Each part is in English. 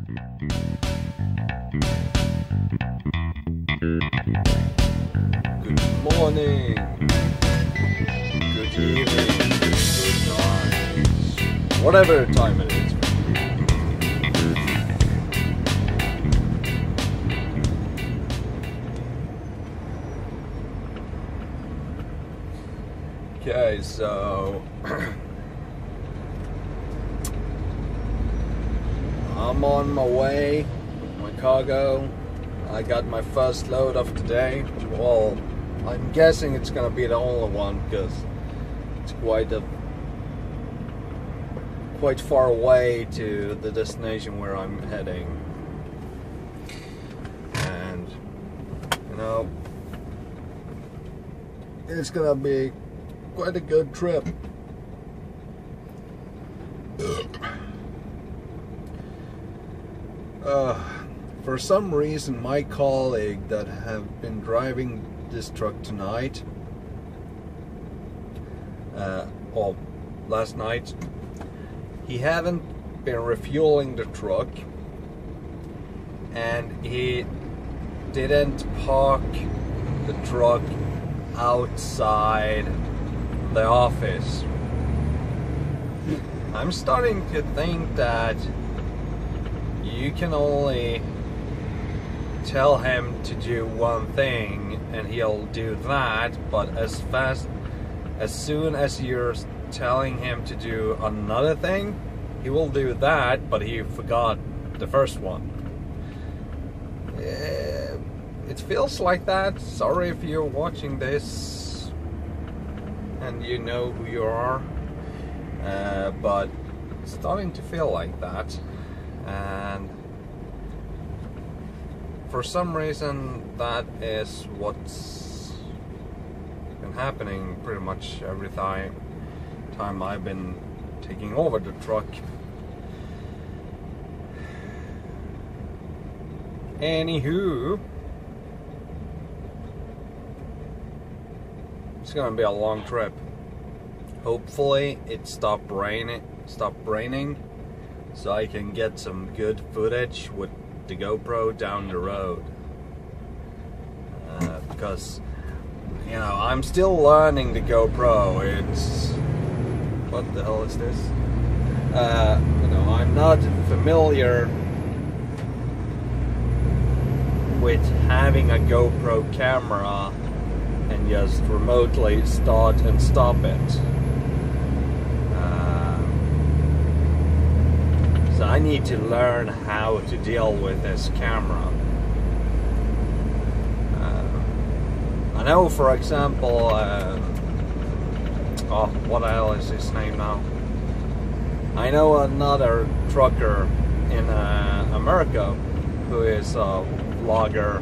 Good morning, good evening, good night, whatever time it is. Okay, so I'm on my way with my cargo. I got my first load of today. Well, I'm guessing it's gonna be the only one because it's quite far away to the destination where I'm heading. And you know, it's gonna be quite a good trip. For some reason, my colleague that have been driving this truck tonight, well, last night, he hadn't been refueling the truck, and he didn't park the truck outside the office. I'm starting to think that you can only tell him to do one thing and he'll do that, but as soon as you're telling him to do another thing, he will do that, but he forgot the first one. It feels like that. Sorry if you're watching this and you know who you are, but it's starting to feel like that. And for some reason, that is what's been happening pretty much every time I've been taking over the truck. Anywho, it's gonna be a long trip. Hopefully it stopped raining so I can get some good footage with the GoPro down the road, because you know, I'm still learning the GoPro. It's, what the hell is this? You know, I'm not familiar with having a GoPro camera and just remotely start and stop it. So I need to learn how to deal with this camera. I know, for example, oh, what the hell is his name now? I know another trucker in America who is a vlogger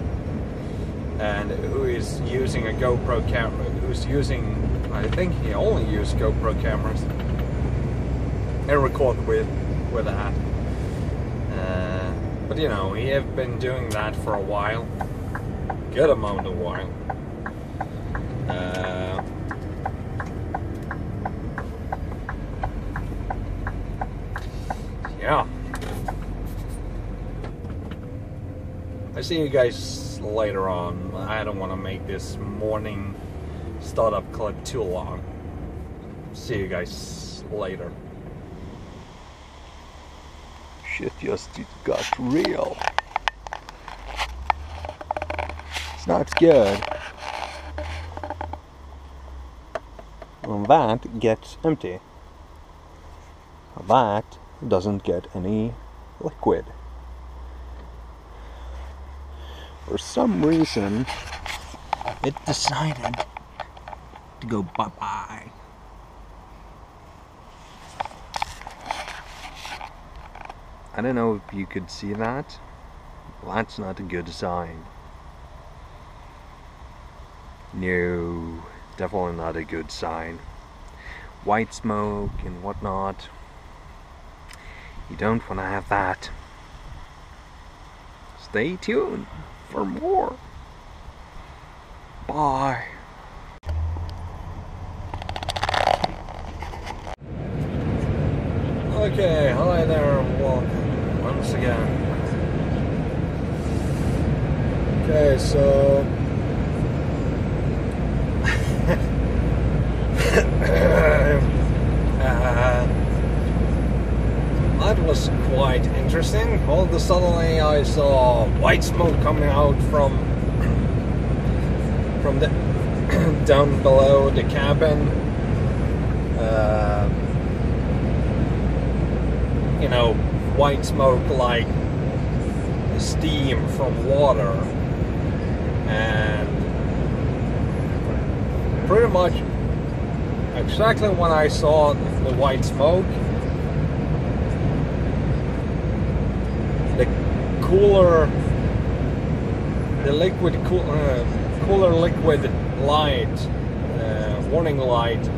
and who is using a GoPro camera, who's using, I think he only used GoPro cameras and record with that. But you know, he have been doing that for a while, good amount of while. Yeah. I see you guys later on. I don't want to make this morning startup clip too long. See you guys later. Shit just got real. It's not good when that gets empty. That doesn't get any liquid. For some reason, it decided to go bye-bye. I don't know if you could see that. That's not a good sign. No, definitely not a good sign. White smoke and whatnot. You don't want to have that. Stay tuned for more. Bye. Okay, hi there, welcome once again Okay, so that was quite interesting. All of a sudden I saw white smoke coming out from the down below the cabin. You know, white smoke like steam from water, and pretty much exactly when I saw the white smoke, the cooler liquid light, warning light,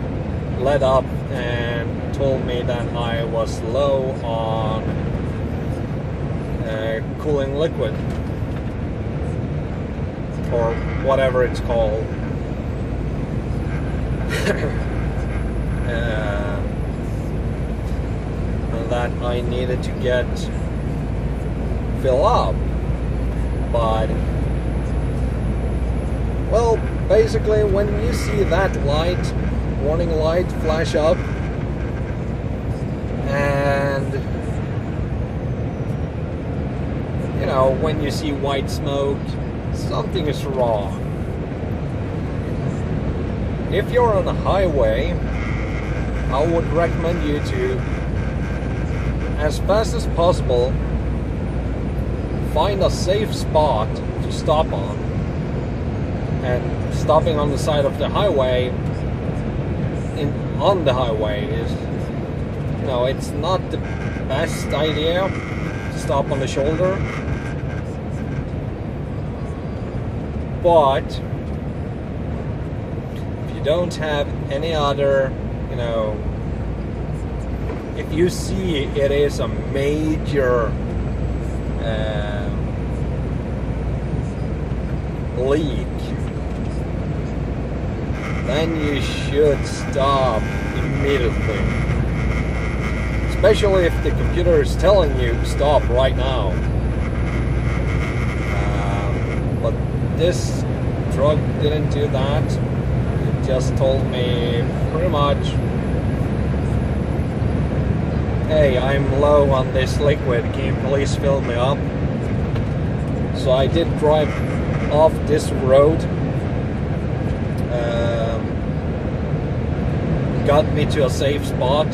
lit up and told me that I was low on cooling liquid, or whatever it's called. And that I needed to fill up. But well, basically when you see that light, warning light, flash up, and you know, when you see white smoke, something is wrong. If you're on a highway, I would recommend you to, as fast as possible, find a safe spot to stop on. And stopping on the side of the highway, on the highway is, you know, it's not the best idea to stop on the shoulder. But if you don't have any other, you know, if you see it is a major leak, then you should stop immediately. Especially if the computer is telling you stop right now. But this truck didn't do that. It just told me pretty much, hey, I'm low on this liquid, can you please fill me up? So I did drive off this road. Got me to a safe spot,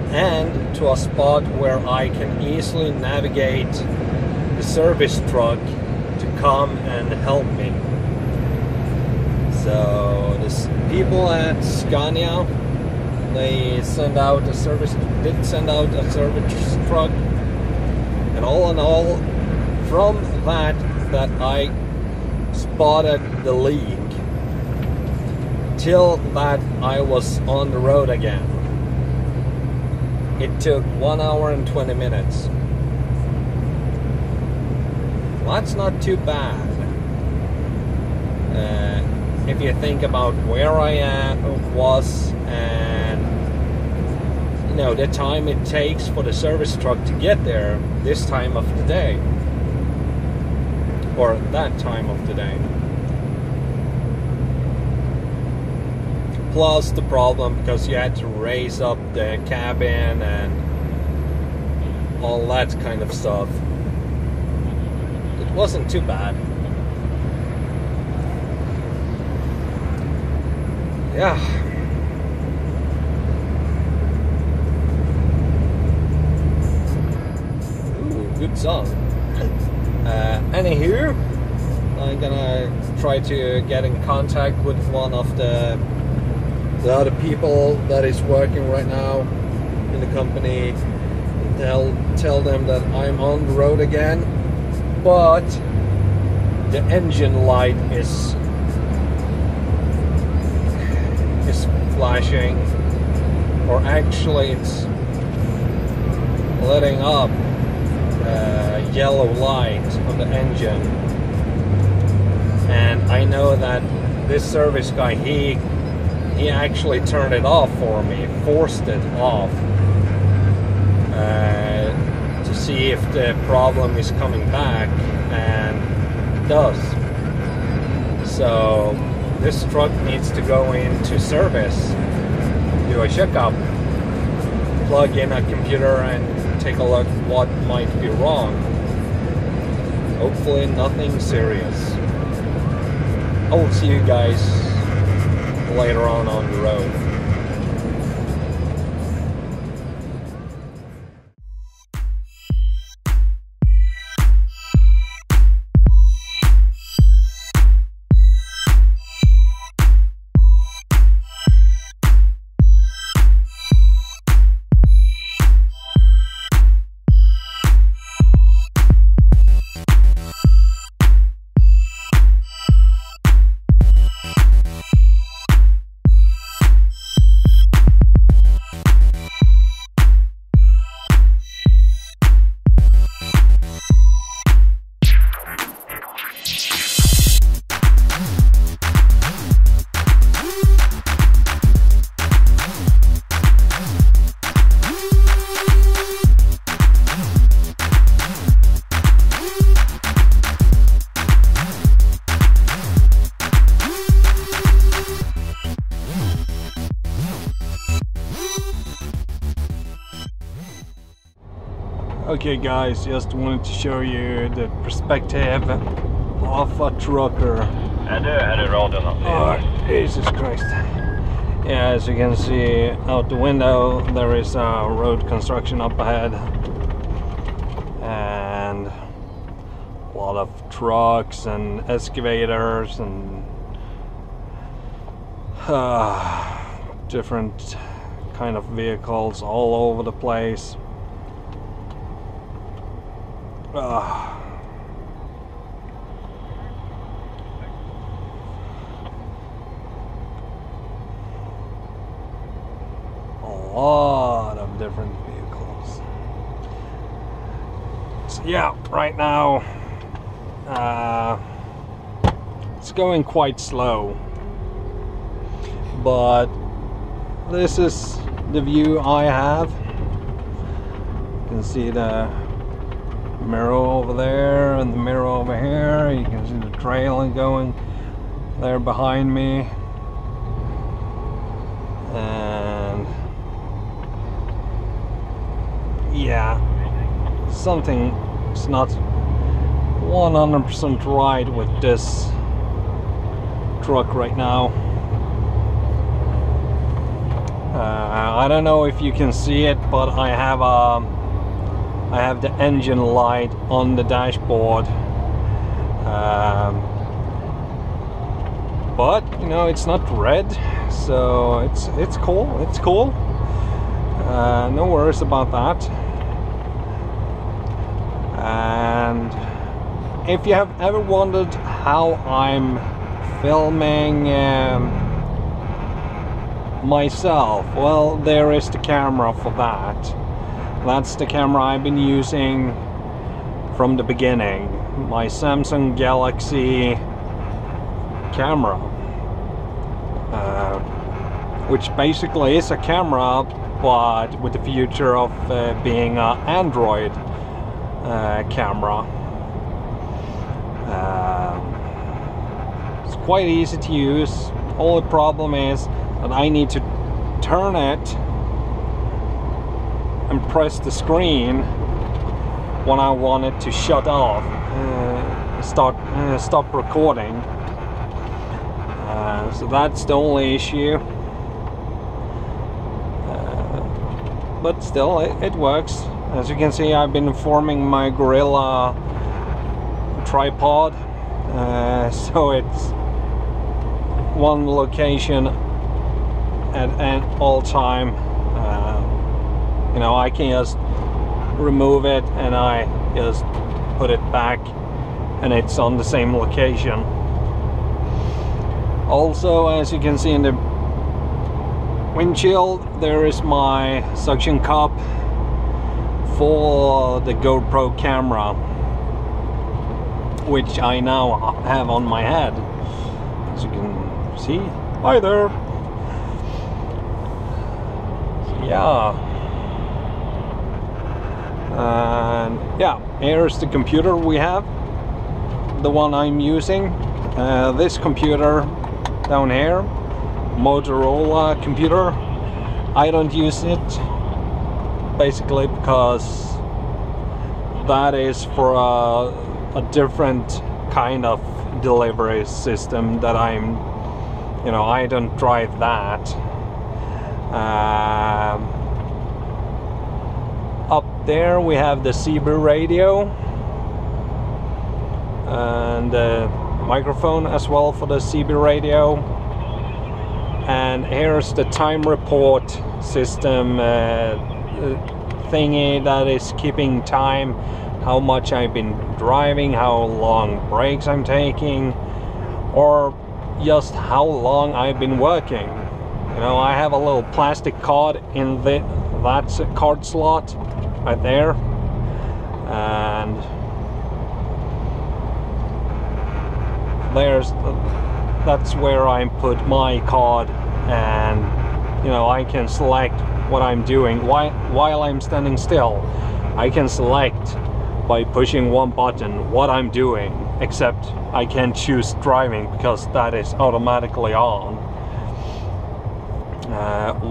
and to a spot where I can easily navigate the service truck to come and help me. So the people at Scania, they did send out a service truck, and all in all, from that I spotted the leak till that I was on the road again. It took 1 hour and 20 minutes. Well, that's not too bad. If you think about where I was, and you know, the time it takes for the service truck to get there this time of the day, or that time of the day. Plus the problem because you had to raise up the cabin and all that kind of stuff. It wasn't too bad. Yeah. Ooh, good song. Anywho, I'm gonna try to get in contact with one of the other people that is working right now in the company. Tell them that I'm on the road again, but the engine light is flashing, or actually it's letting up yellow light on the engine. And I know that this service guy, he actually turned it off for me, forced it off, to see if the problem is coming back, and it does. So this truck needs to go into service, do a checkup, plug in a computer and take a look what might be wrong. Hopefully nothing serious. I will see you guys later on the road. Okay guys, just wanted to show you the perspective of a trucker. Oh, Jesus Christ. Yeah, as you can see out the window, there is a road construction up ahead. And a lot of trucks and excavators and different kind of vehicles all over the place. A lot of different vehicles. So yeah, right now it's going quite slow, but this is the view I have. You can see the mirror over there and the mirror over here. You can see the trail going there behind me, and yeah, something's not 100% right with this truck right now. I don't know if you can see it, but I have the engine light on the dashboard, but you know, it's not red, so it's cool. It's cool. No worries about that. And if you have ever wondered how I'm filming myself, well, there is the camera for that. That's the camera I've been using from the beginning, my Samsung Galaxy camera, which basically is a camera but with the future of being an Android camera. It's quite easy to use. Only problem is that I need to turn it and press the screen when I want it to shut off, stop recording. So that's the only issue. But still, it works. As you can see, I've been forming my Gorilla tripod, so it's one location at all time. You know, I can just remove it and I just put it back and it's on the same location. Also, as you can see in the windshield, there is my suction cup for the GoPro camera, which I now have on my head. As you can see, hi there. So, yeah. And yeah, here's the computer we have, the one I'm using. this computer down here, Motorola computer, I don't use it basically because that is for a different kind of delivery system that I don't drive that. Up there we have the CB radio and microphone as well for the CB radio, and here's the time report system thingy that is keeping time, how much I've been driving, how long breaks I'm taking, or just how long I've been working. You know, I have a little plastic card in that card slot right there, and that's where I put my card, and you know, I can select what I'm doing while I'm standing still. I can select by pushing one button what I'm doing, except I can't choose driving because that is automatically on.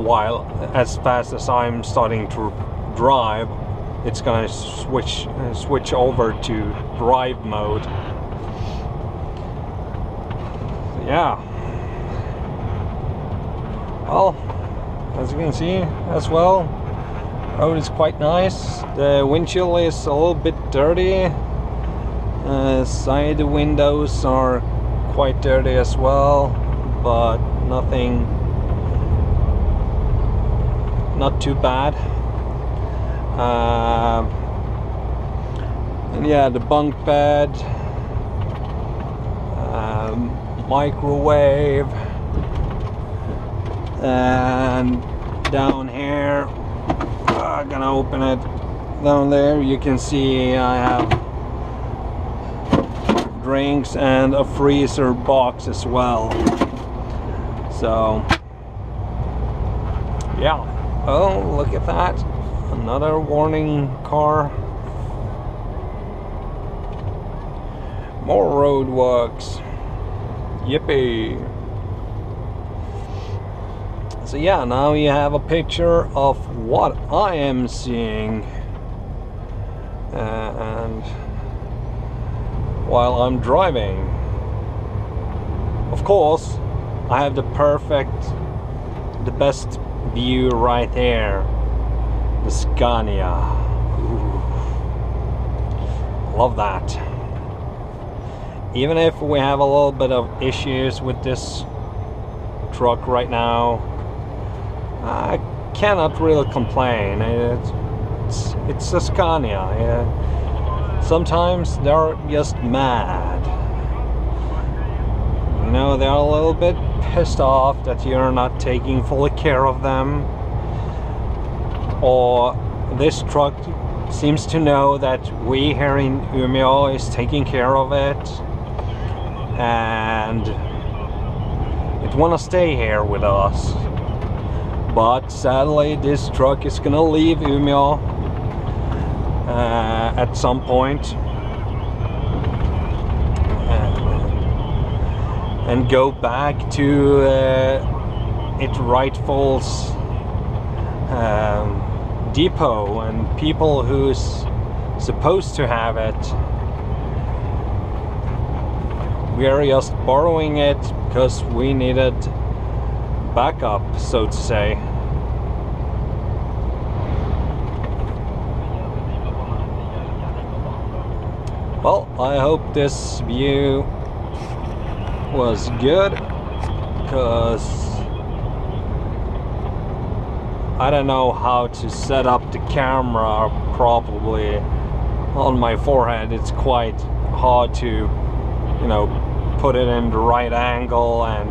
While as fast as I'm starting to drive, it's gonna switch over to drive mode. Yeah. Well, as you can see as well, road is quite nice. The windshield is a little bit dirty. Side windows are quite dirty as well, but not too bad. And yeah, the bunk bed, microwave, and down here, I'm gonna open it. Down there you can see I have drinks and a freezer box as well. So yeah. Oh, look at that. Another warning car. More Roadworks. Yippee. So yeah, now you have a picture of what I am seeing. And while I'm driving. Of course, I have the best view right there, the Scania. Ooh. Love that. Even if we have a little bit of issues with this truck right now, I cannot really complain. It's a Scania. Sometimes they're just mad. You know, they're a little bit pissed off that you're not taking fully care of them, or this truck seems to know that we here in Umeå is taking care of it, and it want to stay here with us. But sadly, this truck is gonna leave Umeå at some point. And go back to its rightful depot and people who's supposed to have it. We are just borrowing it because we needed backup, so to say. Well, I hope this view was good, because I don't know how to set up the camera properly on my forehead. It's quite hard to, you know, put it in the right angle and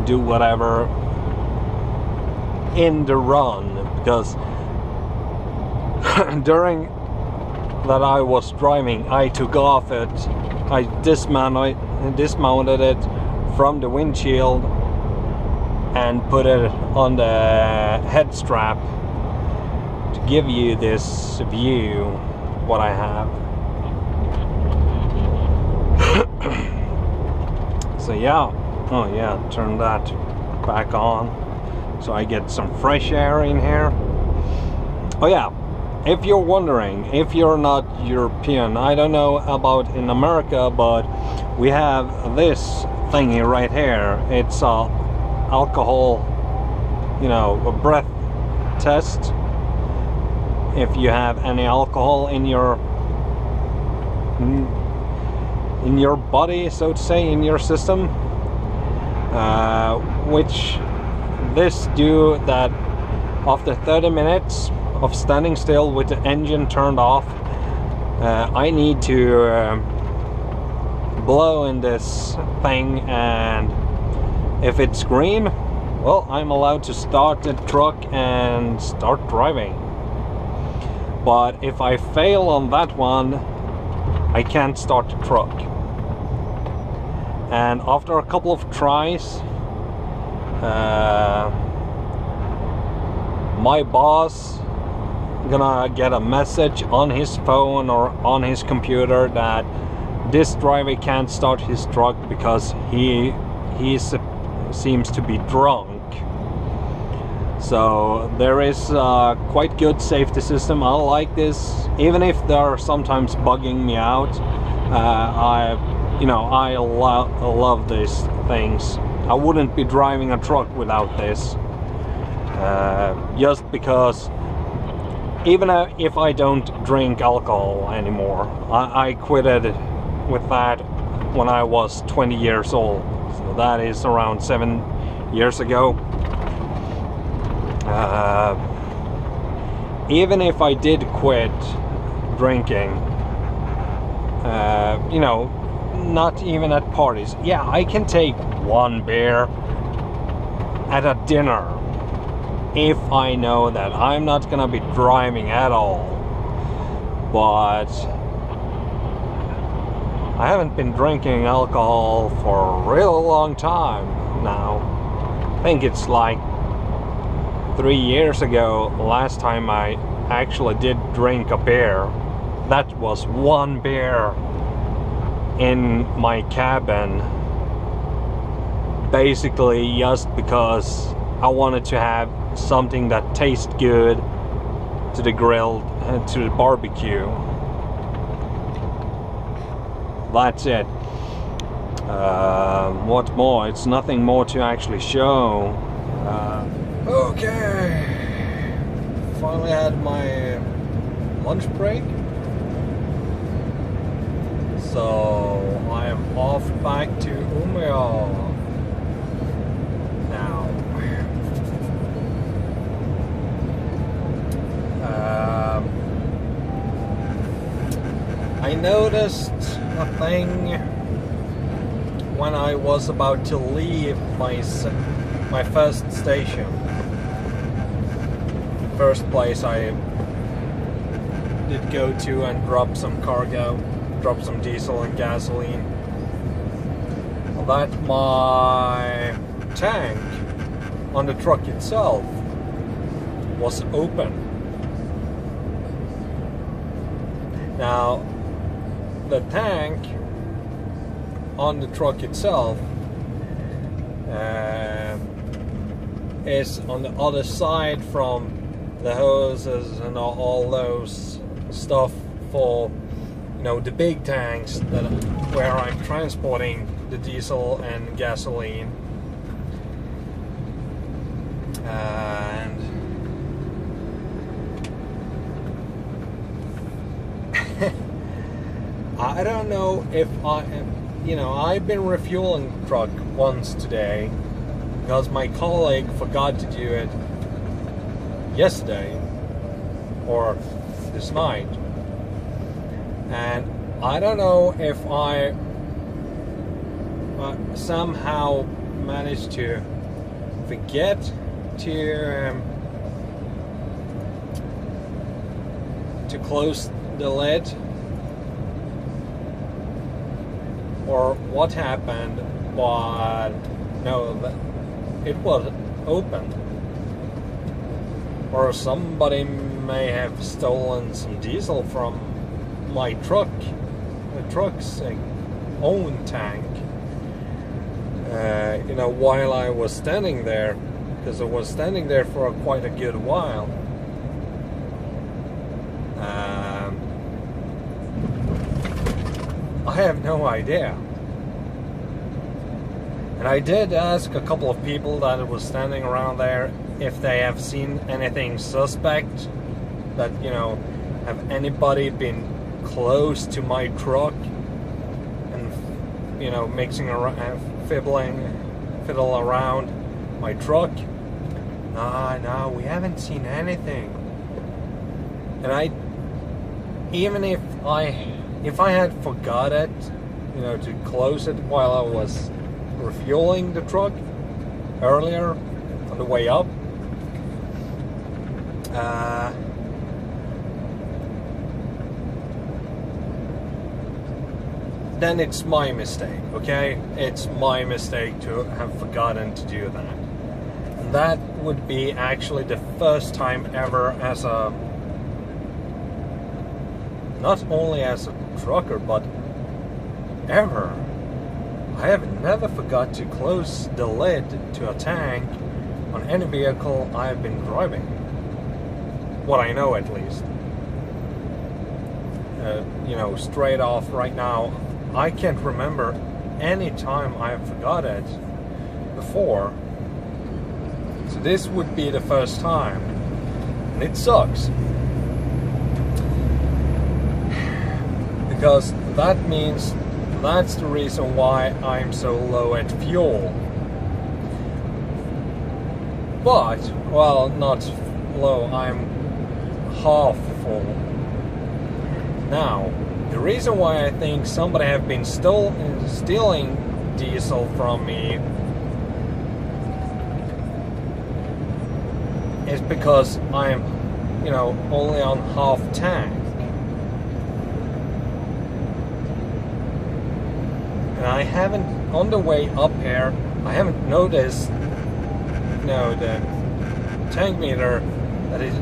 do whatever in the run, because during that I was driving, I took off it, I dismounted it from the windshield and put it on the head strap to give you this view what I have. So yeah, oh yeah, turn that back on so I get some fresh air in here. Oh yeah, if you're wondering, if you're not European, I don't know about in America, but we have this thingy right here. It's a alcohol, you know, a breath test. If you have any alcohol in your body, so to say, in your system, which this do that after 30 minutes of standing still with the engine turned off, I need to blow in this thing, and if it's green, well, I'm allowed to start the truck and start driving. But if I fail on that one, I can't start the truck. And after a couple of tries, my boss gonna get a message on his phone or on his computer that this driver can't start his truck because he seems to be drunk. So there is a quite good safety system. I like this, even if they're sometimes bugging me out. I love these things. I wouldn't be driving a truck without this. Just because, even if I don't drink alcohol anymore, I quit with that when I was 20 years old. So that is around 7 years ago. Even if I did quit drinking, you know, not even at parties, yeah, I can take one beer at a dinner if I know that I'm not gonna be driving at all. But I haven't been drinking alcohol for a real long time now. I think it's like 3 years ago, last time I actually did drink a beer. That was one beer in my cabin, basically just because I wanted to have something that tastes good to the grill, to the barbecue. That's it. What more? It's nothing more to actually show. Okay, finally had my lunch break, so I am off back to Umeå now. I noticed a thing when I was about to leave my first station. First place I did go to and drop some cargo, drop some diesel and gasoline, that my tank on the truck itself was open. Now, the tank on the truck itself is on the other side from the hoses and all those stuff for, you know, the big tanks that where I'm transporting the diesel and gasoline. And I don't know if I've been refueling the truck once today because my colleague forgot to do it yesterday or this night, and I don't know if I somehow managed to forget to close the lid or what happened, but no, it was open. Or somebody may have stolen some diesel from my truck, the truck's own tank. you know, while I was standing there, because I was standing there for quite a good while. I have no idea. And I did ask a couple of people that was standing around there if they have seen anything suspect, that, you know, have anybody been close to my truck and, you know, mixing around, fiddle around my truck. No, we haven't seen anything. And even if I had forgot it, you know, to close it while I was refueling the truck earlier on the way up, then it's my mistake, okay? It's my mistake to have forgotten to do that. And that would be actually the first time ever as a, not only as a trucker, but ever, I have never forgot to close the lid to a tank on any vehicle I have been driving. What I know, at least. You know, straight off right now, I can't remember any time I have forgot it before. So this would be the first time. And it sucks. Because that means that's the reason why I'm so low at fuel. But, well, not low, I'm half full. Now, the reason why I think somebody have been stealing diesel from me is because I'm, you know, only on half tank. And I haven't, on the way up here, I haven't noticed, you know, the tank meter, that it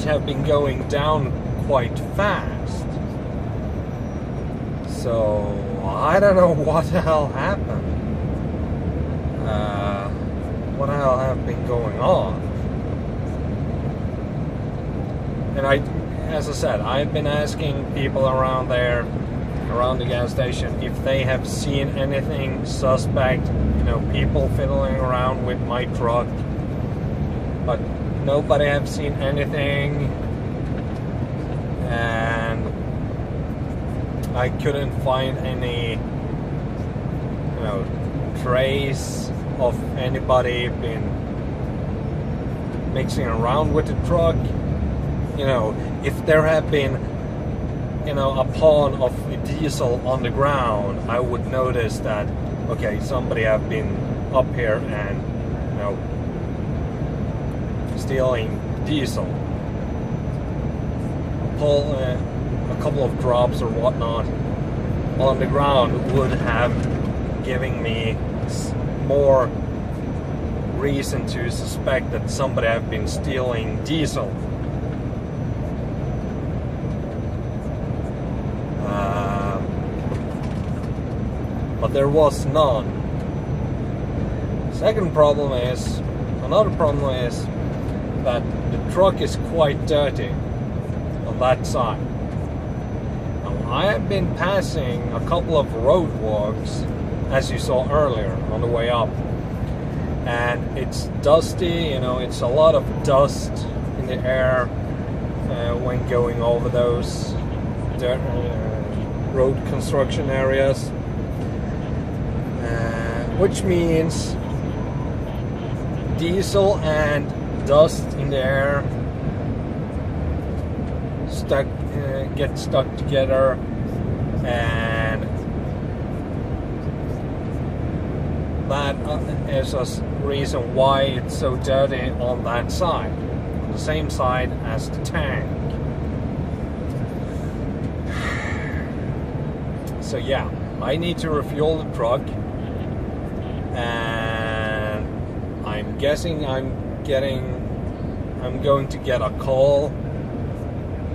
have been going down quite fast. So I don't know what the hell happened. What the hell have been going on? And as I said, I've been asking people around there, around the gas station, if they have seen anything suspect, you know, people fiddling around with my truck, but nobody have seen anything, and I couldn't find any, you know, trace of anybody been mixing around with the truck. You know, if there had been, you know, a pond of diesel on the ground, I would notice that, okay, somebody have been up here and, you know, stealing diesel. Pull a couple of drops or whatnot on the ground would have given me more reason to suspect that somebody have been stealing diesel. But there was none. Another problem is that the truck is quite dirty on that side. Now, I have been passing a couple of Roadworks, as you saw earlier on the way up, and it's dusty, you know, it's a lot of dust in the air when going over those road construction areas, which means diesel and dust in the air get stuck together, and that is a reason why it's so dirty on that side, on the same side as the tank. So yeah, I need to refuel the truck, and I'm guessing I'm going to get a call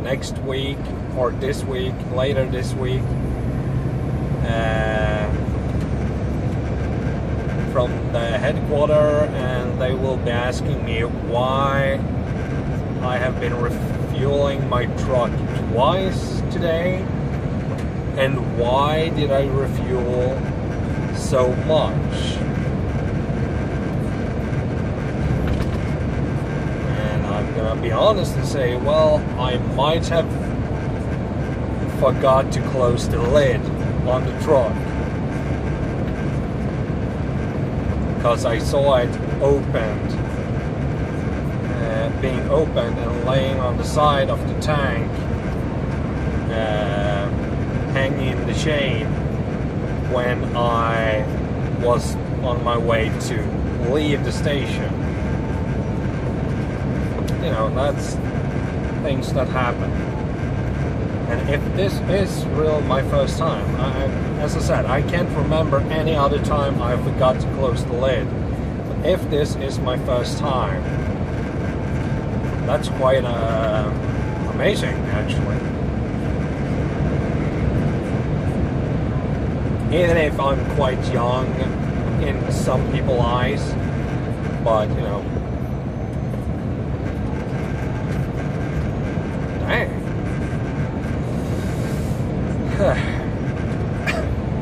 next week or this week, later this week, from the headquarters, and they will be asking me why I have been refueling my truck twice today, and why did I refuel so much. And I'm gonna be honest and say, well, I might have forgot to close the lid on the truck, because I saw it opened, being opened and laying on the side of the tank, hanging the chain when I was on my way to leave the station. You know, that's things that happen. And if this is real my first time, as I said, I can't remember any other time I forgot to close the lid. But if this is my first time, that's quite amazing, actually. Even if I'm quite young in some people's eyes, but you know, dang.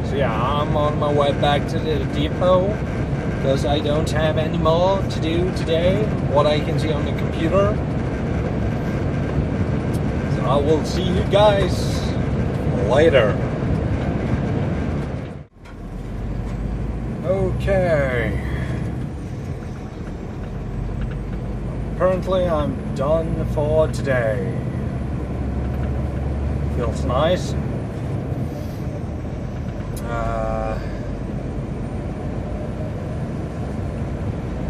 So yeah, I'm on my way back to the depot because I don't have any more to do today, what I can see on the computer. So I will see you guys later. Okay. Apparently I'm done for today. Feels nice.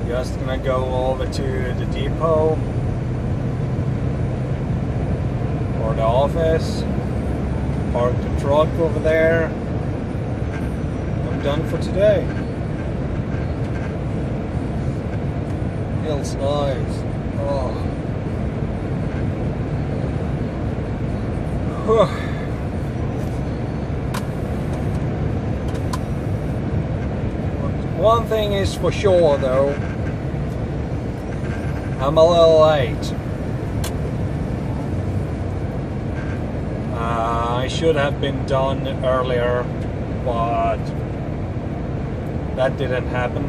Just gonna go over to the depot or the office, park the truck over there. I'm done for today. Feels nice. Oh. One thing is for sure though, I'm a little late. I should have been done earlier, but that didn't happen,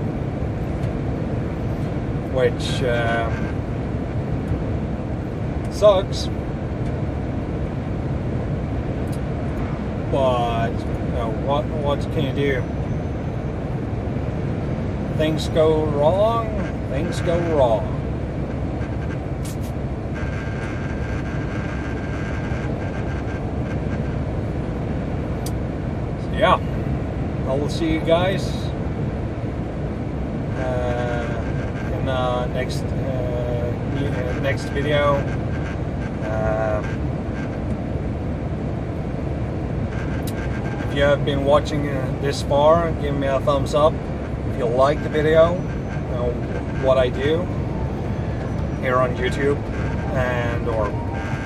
which sucks. But you know, what can you do? Things go wrong. Things go wrong. So yeah, I will see you guys in the next video. If you have been watching this far, give me a thumbs up. If you like the video, you know, what I do here on YouTube, and or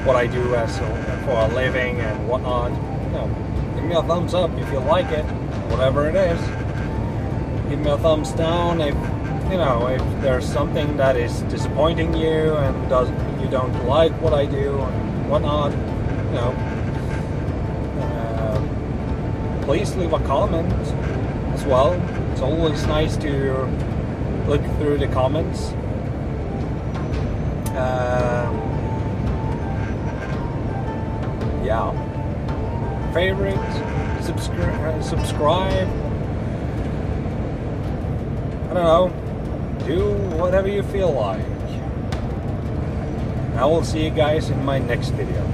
what I do as for a living and whatnot, you know, give me a thumbs up if you like it, whatever it is. Give me a thumbs down if you know, if there's something that is disappointing you and you don't like what I do and whatnot, you know. Please leave a comment as well. It's always nice to look through the comments. Yeah. Favorite, subscribe. I don't know. Do whatever you feel like. I will see you guys in my next video.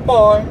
Bye.